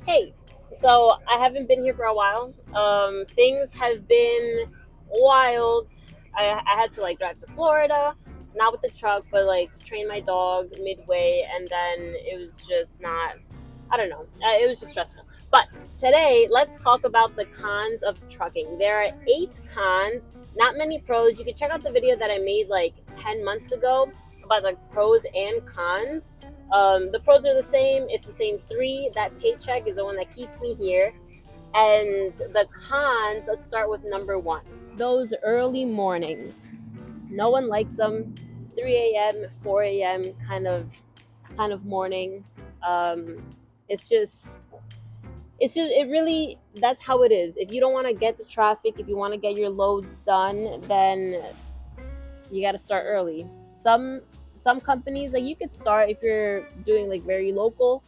Hey, so I haven't been here for a while. Things have been wild. I had to like drive to Florida, not with the truck, but like to train my dog midway, and then it was just not. I don't know. It was just stressful. But today, let's talk about the cons of trucking. There are 8 cons, not many pros. You can check out the video that I made like 10 months ago about like pros and cons. The pros are the same. It's the same three. That paycheck is the one that keeps me here. And the cons, let's start with number one. Those early mornings. No one likes them. 3 a.m., 4 a.m. kind of morning. Um, it's just it really, that's how it is. If you don't want to get the traffic, if you want to get your loads done, then you got to start early. Some companies, like, you could start, if you're doing like very local,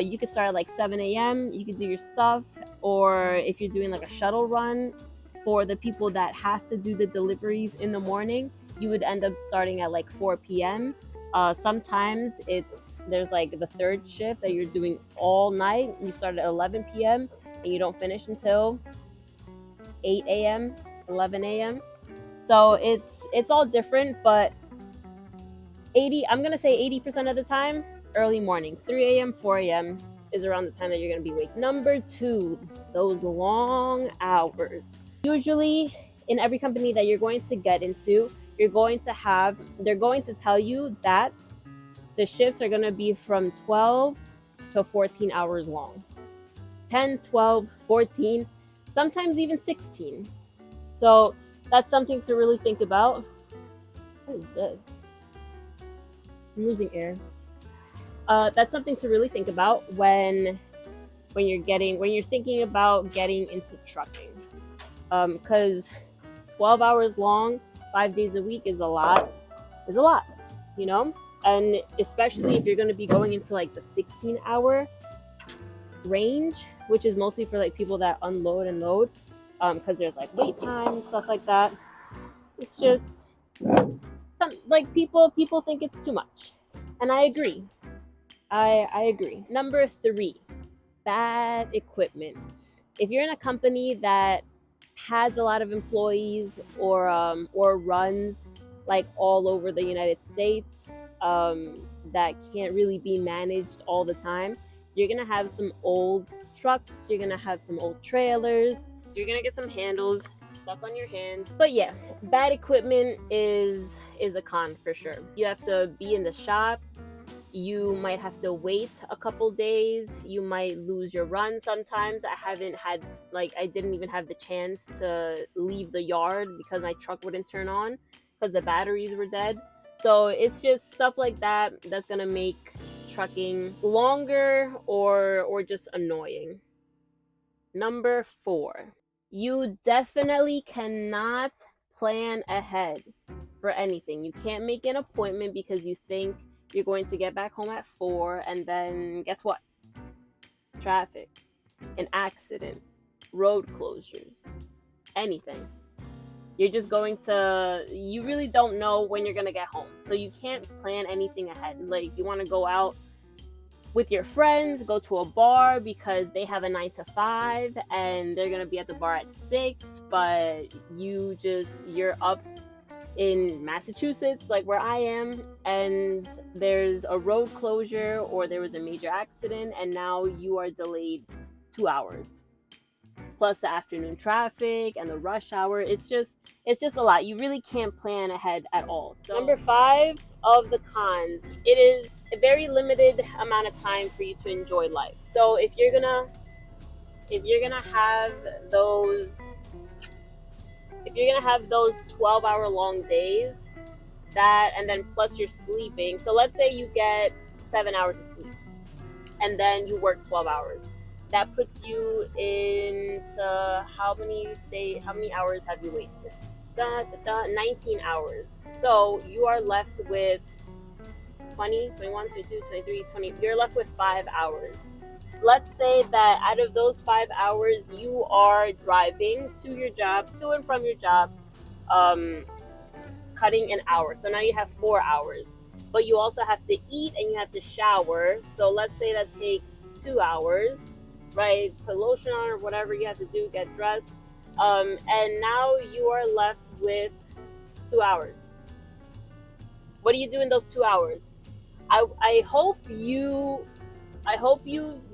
you could start at like 7 a.m. You could do your stuff, or if you're doing like a shuttle run for the people that have to do the deliveries in the morning, you would end up starting at like 4 p.m. Sometimes there's like the third shift that you're doing all night. You start at 11 p.m. and you don't finish until 8 a.m., 11 a.m. So it's all different, but I'm gonna say 80% of the time, early mornings, 3 a.m., 4 a.m. is around the time that you're gonna be awake. Number two, those long hours. Usually, in every company that you're going to get into, they're going to tell you that the shifts are gonna be from 12 to 14 hours long. 10, 12, 14, sometimes even 16. So that's something to really think about. What is this? I'm losing air. That's something to really think about when you're thinking about getting into trucking. Because 12 hours long, 5 days a week is a lot. Is a lot, you know. And especially if you're going to be going into like the 16-hour range, which is mostly for like people that unload and load, because there's like wait time and stuff like that. It's just some, like, people think it's too much, and I agree. I agree. Number three, bad equipment. If you're in a company that has a lot of employees, or runs like all over the United States, that can't really be managed all the time, you're gonna have some old trucks. You're gonna have some old trailers. You're gonna get some handles stuck on your hands. But yeah, bad equipment is a con for sure. You have to be in the shop. You might have to wait a couple days. You might lose your run sometimes. I didn't even have the chance to leave the yard because my truck wouldn't turn on because the batteries were dead. So it's just stuff like that that's gonna make trucking longer, or just annoying. Number four, you definitely cannot plan ahead for anything. You can't make an appointment because you think you're going to get back home at 4, and then guess what? Traffic, an accident, road closures, anything. You really don't know when you're going to get home. So you can't plan anything ahead. Like, you want to go out with your friends, go to a bar because they have a 9 to 5 and they're going to be at the bar at 6, but you're up in Massachusetts, like where I am, and there's a road closure or there was a major accident, and now you are delayed 2 hours. Plus the afternoon traffic and the rush hour. It's just a lot. You really can't plan ahead at all. So, number five of the cons, it is a very limited amount of time for you to enjoy life. So if you're gonna have those if you're gonna have those 12-hour long days, that, and then plus you're sleeping. So let's say you get 7 hours of sleep and then you work 12 hours. That puts you into how many hours have you wasted? 19 hours. So you are left with 20, 21, 22, 23, 20. You're left with 5 hours. Let's say that out of those 5 hours, you are driving to and from your job, um, cutting an hour. So now you have 4 hours. But you also have to eat and you have to shower. So let's say that takes 2 hours. right? Put lotion on or whatever you have to do, get dressed. And now you are left with 2 hours. What do you do in those 2 hours? I hope you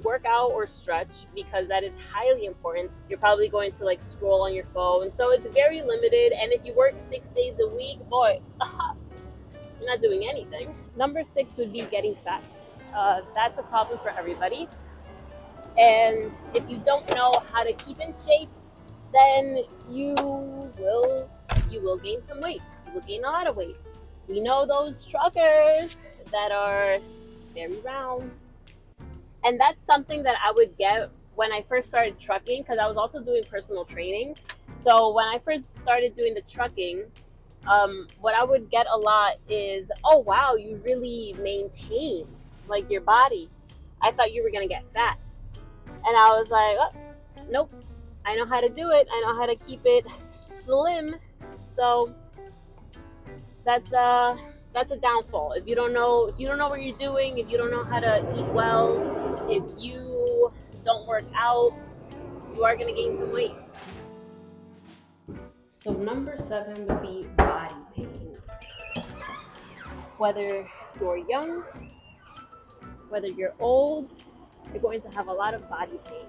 work out or stretch, because that is highly important. You're probably going to like scroll on your phone, so it's very limited. And if you work 6 days a week, boy, you're not doing anything. Number 6 would be getting fat. That's a problem for everybody. And if you don't know how to keep in shape, then you will gain some weight. You will gain a lot of weight. We know those truckers that are very round. And that's something that I would get when I first started trucking, because I was also doing personal training. So when I first started doing the trucking, what I would get a lot is, oh wow, you really maintain like your body. I thought you were gonna get fat. And I was like, oh, nope, I know how to do it. I know how to keep it slim. So that's a downfall. If you don't know what you're doing, if you don't know how to eat well, if you don't work out, you are gonna gain some weight. So number 7 would be body pains. Whether you're young, whether you're old, you're going to have a lot of body pain.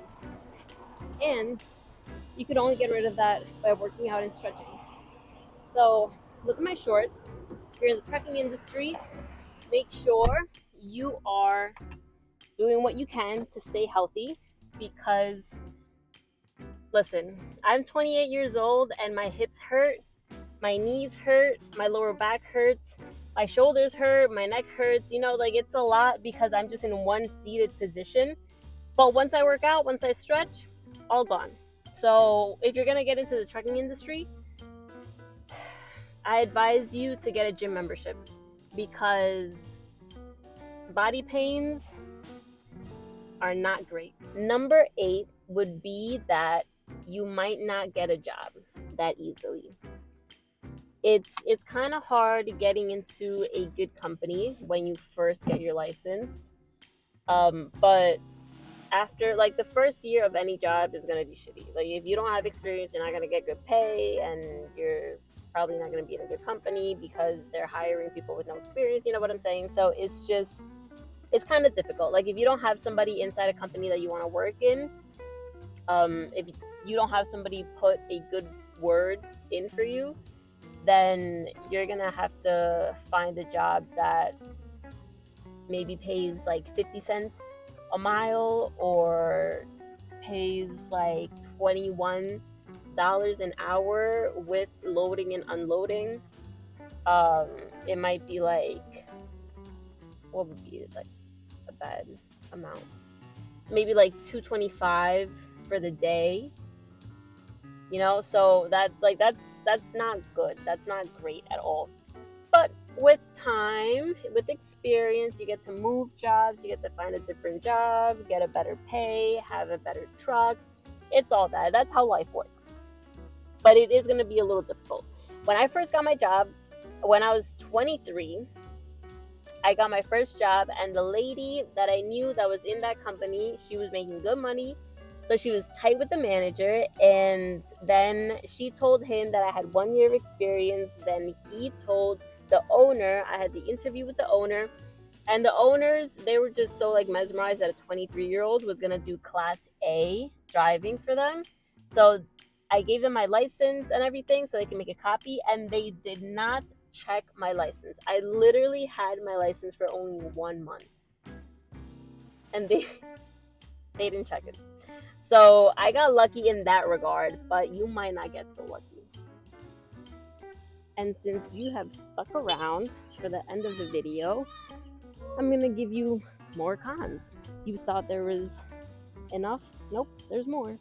And you can only get rid of that by working out and stretching. So look at my shorts. If you're in the trucking industry, make sure you are doing what you can to stay healthy, because listen, I'm 28 years old and my hips hurt, my knees hurt, my lower back hurts, my shoulders hurt, my neck hurts, like it's a lot because I'm just in one seated position. But once I work out, once I stretch, all gone. So if you're gonna get into the trucking industry, I advise you to get a gym membership, because body pains are not great. Number 8 would be that you might not get a job that easily. It's kind of hard getting into a good company when you first get your license. But after like the first year of any job is gonna be shitty. Like if you don't have experience, you're not gonna get good pay, and you're probably not gonna be in a good company because they're hiring people with no experience. You know what I'm saying? So it's kind of difficult. Like if you don't have somebody inside a company that you want to work in, if you don't have somebody put a good word in for you, then you're gonna have to find a job that maybe pays like 50 cents a mile, or pays like $21 an hour with loading and unloading. It might be like, what would be like a bad amount? Maybe like $2.25 for the day. So that's not good. That's not great at all. But with time, with experience, you get to move jobs, you get to find a different job, get a better pay, have a better truck. It's all that. That's how life works. But it is going to be a little difficult. When I first got my job, when I was 23, I got my first job, and the lady that I knew that was in that company, she was making good money. So she was tight with the manager, and then she told him that I had 1 year of experience. Then he told the owner, I had the interview with the owner, and the owners, they were just so like mesmerized that a 23-year-old was gonna do Class A driving for them. So I gave them my license and everything so they can make a copy, and they did not check my license. I literally had my license for only 1 month, and they didn't check it. So I got lucky in that regard, but you might not get so lucky. And since you have stuck around for the end of the video, I'm gonna give you more cons. You thought there was enough? Nope, there's more.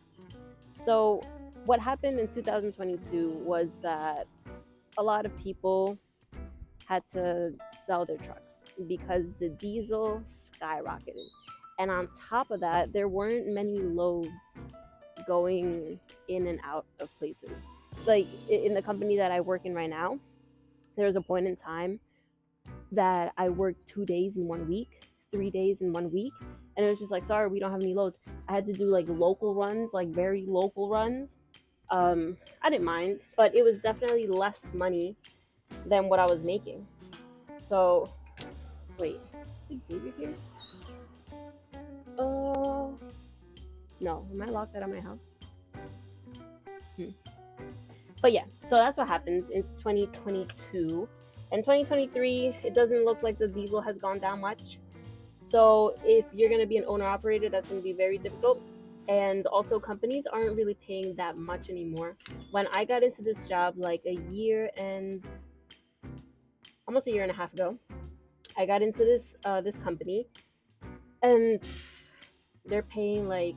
So what happened in 2022 was that a lot of people had to sell their trucks because the diesel skyrocketed. And on top of that, there weren't many loads going in and out of places. Like in the company that I work in right now, there was a point in time that I worked 2 days in 1 week, 3 days in 1 week, and it was just like, sorry, we don't have any loads. I had to do like local runs, like very local runs. I didn't mind, but it was definitely less money than what I was making. So, wait, is Xavier here? Oh, no, am I locked out of my house? But yeah, so that's what happens in 2022. In 2023, it doesn't look like the diesel has gone down much. So if you're going to be an owner operator, that's going to be very difficult. And also, companies aren't really paying that much anymore. When I got into this job like a year and almost a year and a half ago, I got into this company, and they're paying like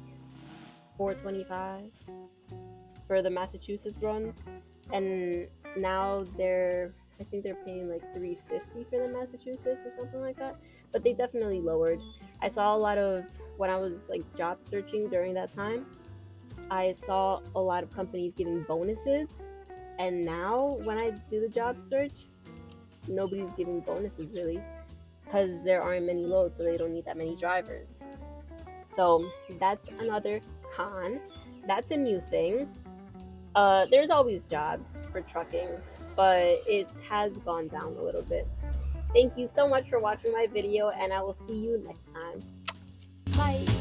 $4.25 for the Massachusetts runs, and now I think they're paying like $3.50 for the Massachusetts or something like that. But they definitely lowered. I saw a lot of, when I was like job searching during that time, I saw a lot of companies giving bonuses, and now when I do the job search, nobody's giving bonuses really, because there aren't many loads, so they don't need that many drivers. So that's another con. That's a new thing. There's always jobs for trucking, but it has gone down a little bit. Thank you so much for watching my video, and I will see you next time. Bye.